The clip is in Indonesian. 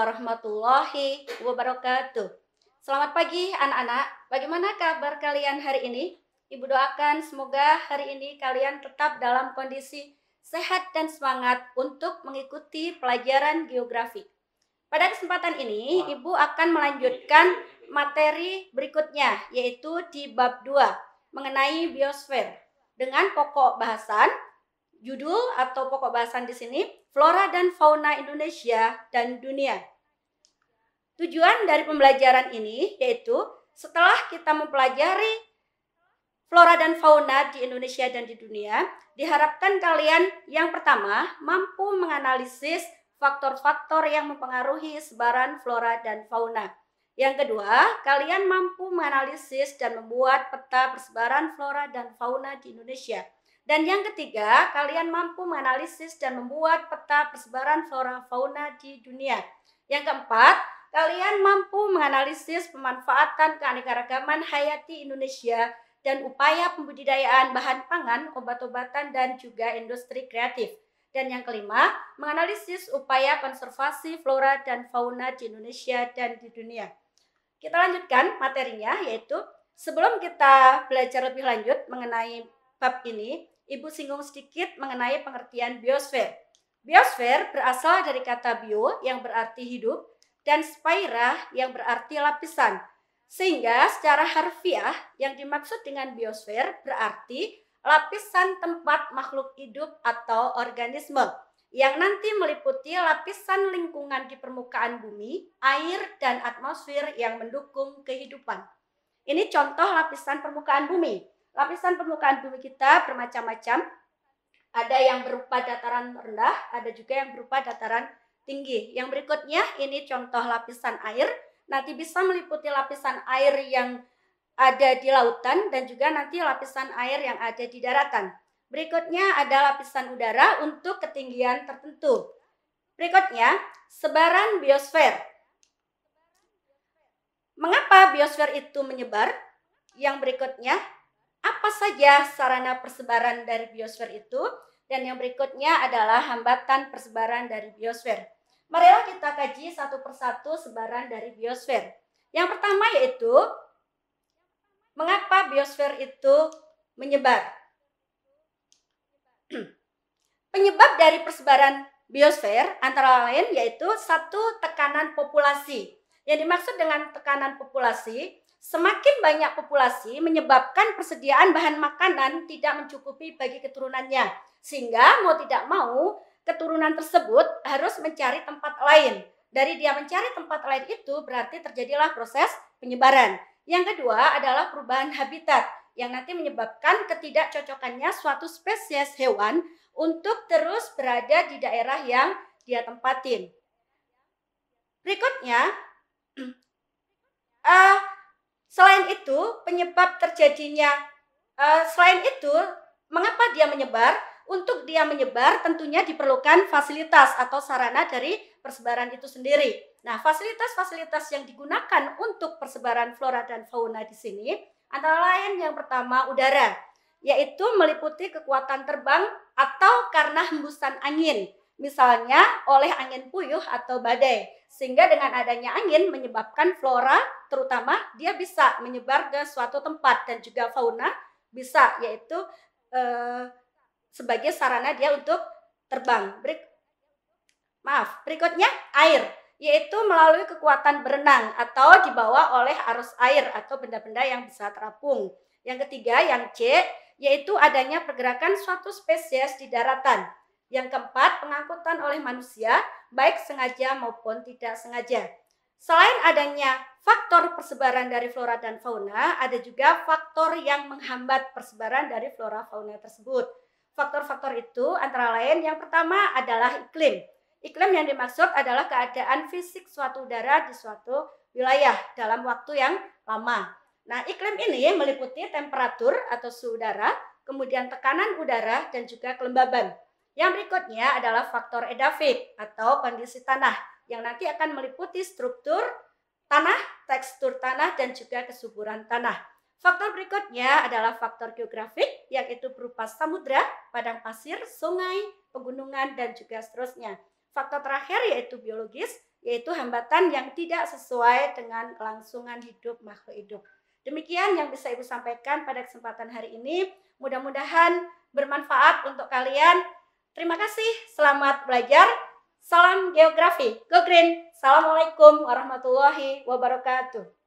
warahmatullahi wabarakatuh. Selamat pagi anak-anak, bagaimana kabar kalian hari ini? Ibu doakan semoga hari ini kalian tetap dalam kondisi sehat dan semangat untuk mengikuti pelajaran geografi. Pada kesempatan ini, Ibu akan melanjutkan materi berikutnya, yaitu di bab 2 mengenai biosfer dengan pokok bahasan. Judul atau pokok bahasan di sini, Flora dan Fauna Indonesia dan Dunia. Tujuan dari pembelajaran ini yaitu setelah kita mempelajari flora dan fauna di Indonesia dan di dunia, diharapkan kalian yang pertama mampu menganalisis faktor-faktor yang mempengaruhi sebaran flora dan fauna. Yang kedua, kalian mampu menganalisis dan membuat peta persebaran flora dan fauna di Indonesia. Dan yang ketiga, kalian mampu menganalisis dan membuat peta persebaran flora fauna di dunia. Yang keempat, kalian mampu menganalisis pemanfaatan keanekaragaman hayati Indonesia dan upaya pembudidayaan bahan pangan, obat-obatan, dan juga industri kreatif. Dan yang kelima, menganalisis upaya konservasi flora dan fauna di Indonesia dan di dunia. Kita lanjutkan materinya, yaitu sebelum kita belajar lebih lanjut mengenai bab ini, Ibu singgung sedikit mengenai pengertian biosfer. Biosfer berasal dari kata bio yang berarti hidup dan sphaira yang berarti lapisan. Sehingga secara harfiah yang dimaksud dengan biosfer berarti lapisan tempat makhluk hidup atau organisme yang nanti meliputi lapisan lingkungan di permukaan bumi, air, dan atmosfer yang mendukung kehidupan. Ini contoh lapisan permukaan bumi. Lapisan permukaan bumi kita bermacam-macam. Ada yang berupa dataran rendah, ada juga yang berupa dataran tinggi. Yang berikutnya ini contoh lapisan air. Nanti bisa meliputi lapisan air yang ada di lautan dan juga nanti lapisan air yang ada di daratan. Berikutnya ada lapisan udara untuk ketinggian tertentu. Berikutnya, sebaran biosfer. Mengapa biosfer itu menyebar? Yang berikutnya, apa saja sarana persebaran dari biosfer itu? Dan yang berikutnya adalah hambatan persebaran dari biosfer. Marilah kita kaji satu persatu sebaran dari biosfer. Yang pertama yaitu, mengapa biosfer itu menyebar? Penyebab dari persebaran biosfer antara lain yaitu satu, tekanan populasi. Yang dimaksud dengan tekanan populasi, semakin banyak populasi menyebabkan persediaan bahan makanan tidak mencukupi bagi keturunannya. Sehingga mau tidak mau, keturunan tersebut harus mencari tempat lain. Dari dia mencari tempat lain itu berarti terjadilah proses penyebaran. Yang kedua adalah perubahan habitat yang nanti menyebabkan ketidakcocokannya suatu spesies hewan untuk terus berada di daerah yang dia tempatin. Berikutnya, selain itu, penyebab terjadinya, mengapa dia menyebar? Untuk dia menyebar tentunya diperlukan fasilitas atau sarana dari persebaran itu sendiri. Nah, fasilitas-fasilitas yang digunakan untuk persebaran flora dan fauna di sini antara lain yang pertama udara, yaitu meliputi kekuatan terbang atau karena hembusan angin, misalnya oleh angin puyuh atau badai. Sehingga dengan adanya angin menyebabkan flora, terutama dia bisa menyebar ke suatu tempat dan juga fauna bisa, yaitu sebagai sarana dia untuk terbang. Berikutnya air, yaitu melalui kekuatan berenang atau dibawa oleh arus air atau benda-benda yang bisa terapung. Yang ketiga, yang C, yaitu adanya pergerakan suatu spesies di daratan. Yang keempat, pengangkutan oleh manusia, baik sengaja maupun tidak sengaja. Selain adanya faktor persebaran dari flora dan fauna, ada juga faktor yang menghambat persebaran dari flora fauna tersebut. Faktor-faktor itu antara lain yang pertama adalah iklim. Iklim yang dimaksud adalah keadaan fisik suatu udara di suatu wilayah dalam waktu yang lama. Nah, iklim ini meliputi temperatur atau suhu udara, kemudian tekanan udara, dan juga kelembaban. Yang berikutnya adalah faktor edafik atau kondisi tanah, yang nanti akan meliputi struktur tanah, tekstur tanah, dan juga kesuburan tanah. Faktor berikutnya adalah faktor geografik, yaitu berupa samudra, padang pasir, sungai, pegunungan, dan juga seterusnya. Faktor terakhir yaitu biologis, yaitu hambatan yang tidak sesuai dengan kelangsungan hidup makhluk hidup. Demikian yang bisa Ibu sampaikan pada kesempatan hari ini. Mudah-mudahan bermanfaat untuk kalian. Terima kasih, selamat belajar. Salam geografi. Go Green. Assalamualaikum warahmatullahi wabarakatuh.